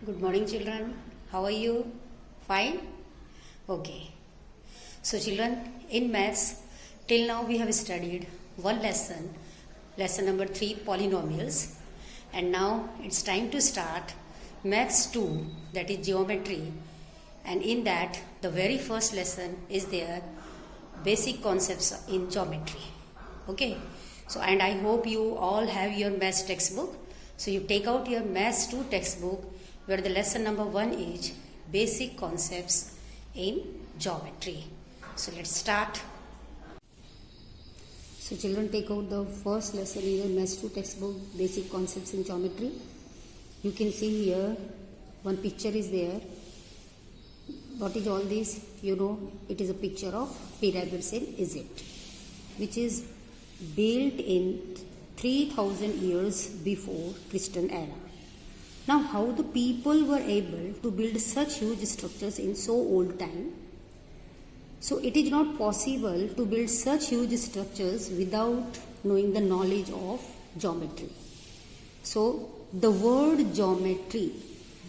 Good morning, children. How are you? Fine? Okay. So, children, in maths, till now we have studied one lesson number 3, polynomials. And now it's time to start maths 2, that is geometry. And in that, the very first lesson is there, basic concepts in geometry. Okay. So, and I hope you all have your maths textbook. So, you take out your maths 2 textbook, where the lesson number 1 is basic concepts in geometry. So let's start. So children, take out the first lesson in your maths 2 textbook, basic concepts in geometry. You can see here one picture is there. What is all this? You know, it is a picture of pyramids in Egypt, which is built in 3000 years before Christian era. Now, how the people were able to build such huge structures in so old time? So, it is not possible to build such huge structures without knowing the knowledge of geometry. So, the word geometry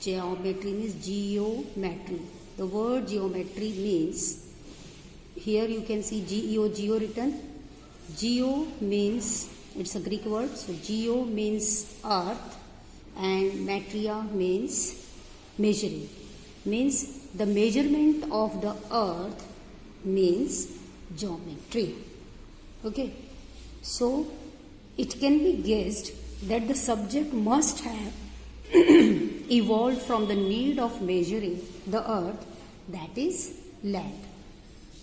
means geometry. The word geometry means, here you can see geo written. Geo means, it's a Greek word, so geo means earth, and metria means measuring, means the measurement of the earth means geometry. Okay, so it can be guessed that the subject must have evolved from the need of measuring the earth, that is land.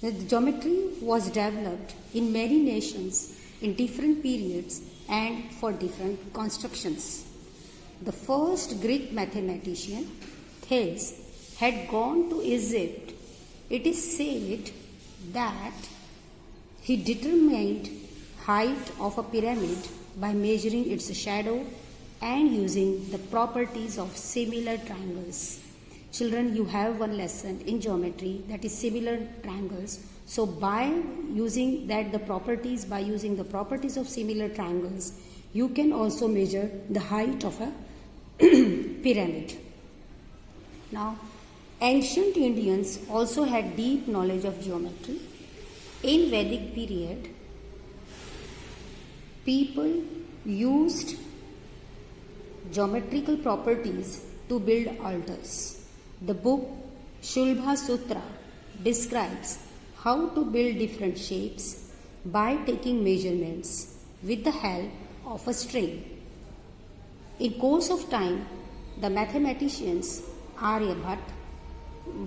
The geometry was developed in many nations in different periods and for different constructions. The first Greek mathematician, Thales, had gone to Egypt. It is said that he determined height of a pyramid by measuring its shadow and using the properties of similar triangles. Children, you have one lesson in geometry, that is similar triangles. So by using the properties of similar triangles, you can also measure the height of a pyramid. Now, ancient Indians also had deep knowledge of geometry. In Vedic period, people used geometrical properties to build altars. The book Shulbha Sutra describes how to build different shapes by taking measurements with the help of a string. In course of time, the mathematicians Aryabhat,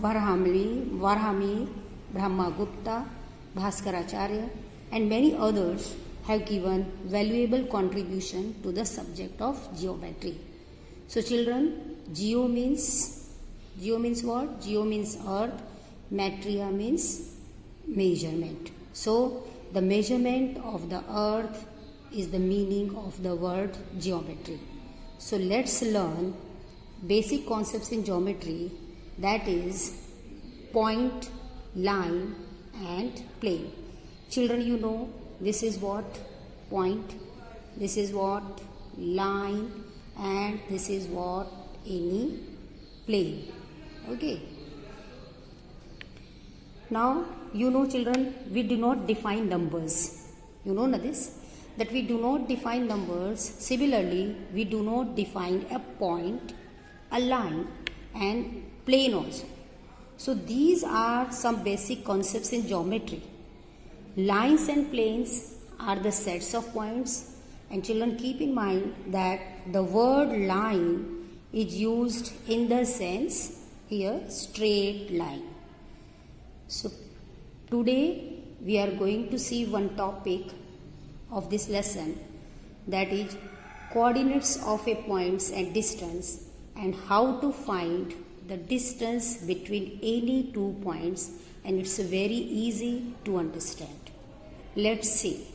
Varhamir, Brahmagupta, Bhaskaracharya, and many others have given valuable contribution to the subject of geometry. So children, geo means what? Geo means earth, metria means measurement. So the measurement of the earth is the meaning of the word geometry. So let's learn basic concepts in geometry, that is point, line and plane. Children, you know this is what point, this is what line, and this is what any plane. Okay. Now you know, children, we do not define numbers. You know this? That we do not define numbers. Similarly, we do not define a point, a line and plane also. So these are some basic concepts in geometry. Lines and planes are the sets of points, and children, keep in mind that the word line is used in the sense here straight line. So today we are going to see one topic of this lesson, that is coordinates of a points and distance, and how to find the distance between any 2 points, and it's very easy to understand. Let's see.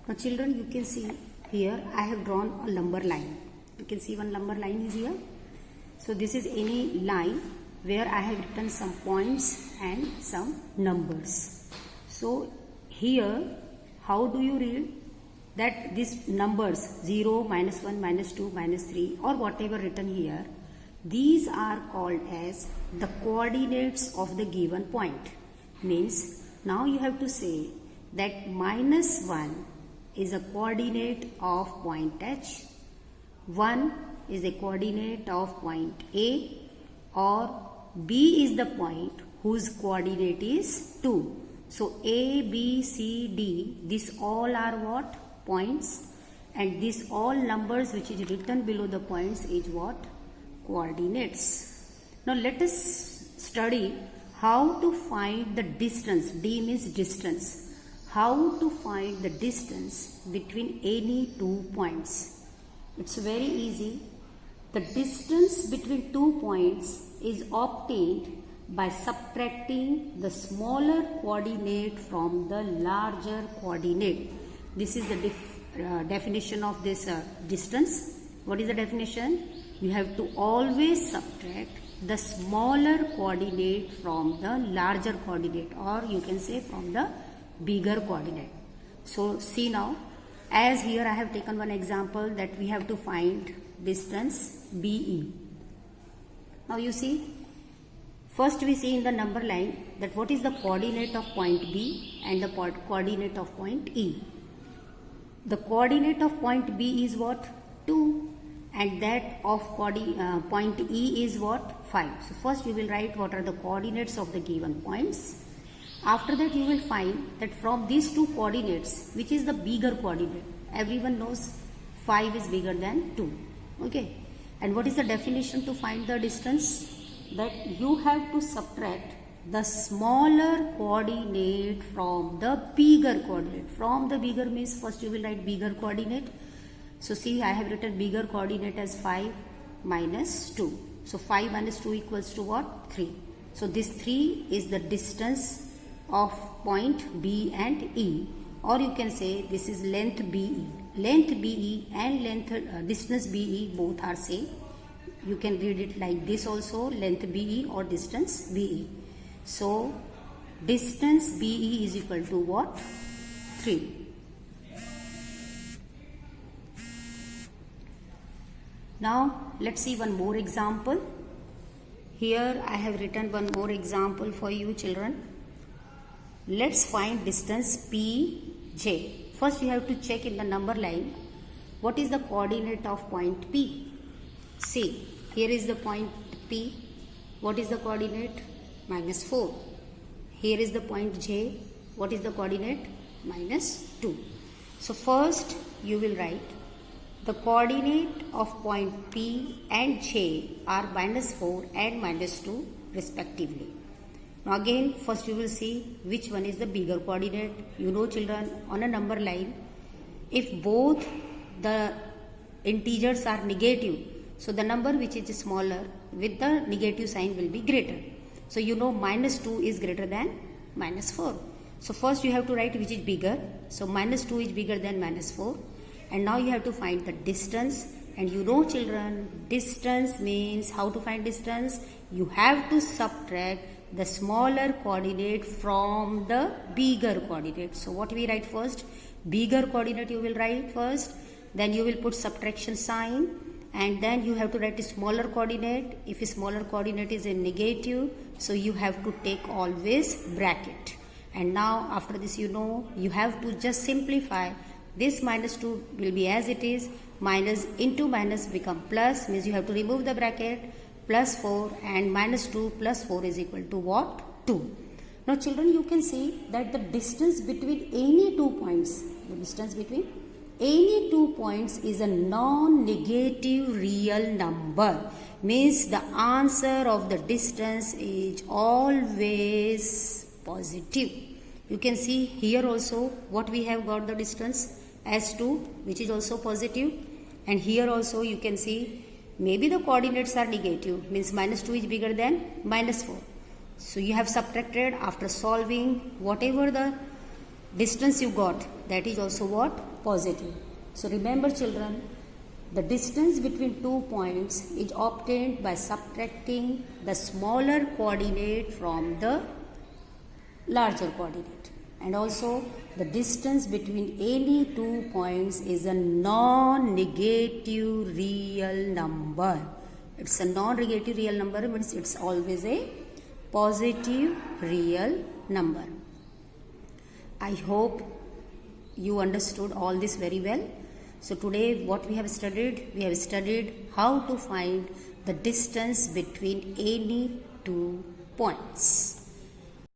Now children, you can see here I have drawn a number line. You can see one number line is here. So this is any line where I have written some points and some numbers. So here, how do you read? that these numbers 0, -1, -2, -3 or whatever written here, these are called as the coordinates of the given point. Means now you have to say that -1 is a coordinate of point H, 1 is a coordinate of point A, or B is the point whose coordinate is 2. So A, B, C, D, these all are what? Points, and these all numbers which is written below the points is what? Coordinates. Now let us study how to find the distance. D means distance. How to find the distance between any two points. It's very easy. The distance between 2 points is obtained by subtracting the smaller coordinate from the larger coordinate. This is the definition of this distance. What is the definition? You have to always subtract the smaller coordinate from the larger coordinate, or you can say from the bigger coordinate. So see now, as here I have taken one example that we have to find distance BE. Now you see, first we see in the number line that what is the coordinate of point B and the coordinate of point E. The coordinate of point B is what? 2, and that of point E is what? 5. So first you will write what are the coordinates of the given points. After that you will find that from these two coordinates, which is the bigger coordinate? Everyone knows 5 is bigger than 2. Okay. And what is the definition to find the distance? That you have to subtract the smaller coordinate from the bigger coordinate. From the bigger means first you will write bigger coordinate. So see, I have written bigger coordinate as 5 minus 2. So 5 minus 2 equals to what? 3. So this 3 is the distance of point B and E, or you can say this is length BE. Length BE and distance BE both are same. You can read it like this also, length BE or distance BE. So distance BE is equal to what? 3. Now let's see one more example. Here I have written one more example for you children. Let's find distance PJ. First you have to check in the number line what is the coordinate of point P. See, here is the point P. What is the coordinate? -4. Here is the point J. What is the coordinate? -2. So first you will write the coordinate of point P and J are -4 and -2 respectively. Now again, first you will see which one is the bigger coordinate. You know children, on a number line, if both the integers are negative, so the number which is smaller with the negative sign will be greater. So you know -2 is greater than -4. So first you have to write which is bigger. So -2 is bigger than -4. And now you have to find the distance. And you know children, distance means, how to find distance? You have to subtract the smaller coordinate from the bigger coordinate. So what we write first? Bigger coordinate you will write first. Then you will put subtraction sign. And then you have to write a smaller coordinate. If a smaller coordinate is a negative, so you have to take always bracket. And now after this you know, you have to just simplify. This -2 will be as it is. Minus into minus become plus, means you have to remove the bracket. +4 and -2 plus 4 is equal to what? 2. Now children, you can see that the distance between any 2 points, the distance between any 2 points is a non-negative real number. Means the answer of the distance is always positive. You can see here also what we have got the distance as 2, which is also positive. And here also you can see maybe the coordinates are negative, means -2 is bigger than -4. So you have subtracted after solving whatever the distance you got, that is also what? Positive. So remember children, the distance between 2 points is obtained by subtracting the smaller coordinate from the larger coordinate. And also the distance between any 2 points is a non-negative real number. It's a non-negative real number, means it's always a positive real number. I hope you understood all this very well. So today what we have studied how to find the distance between any 2 points.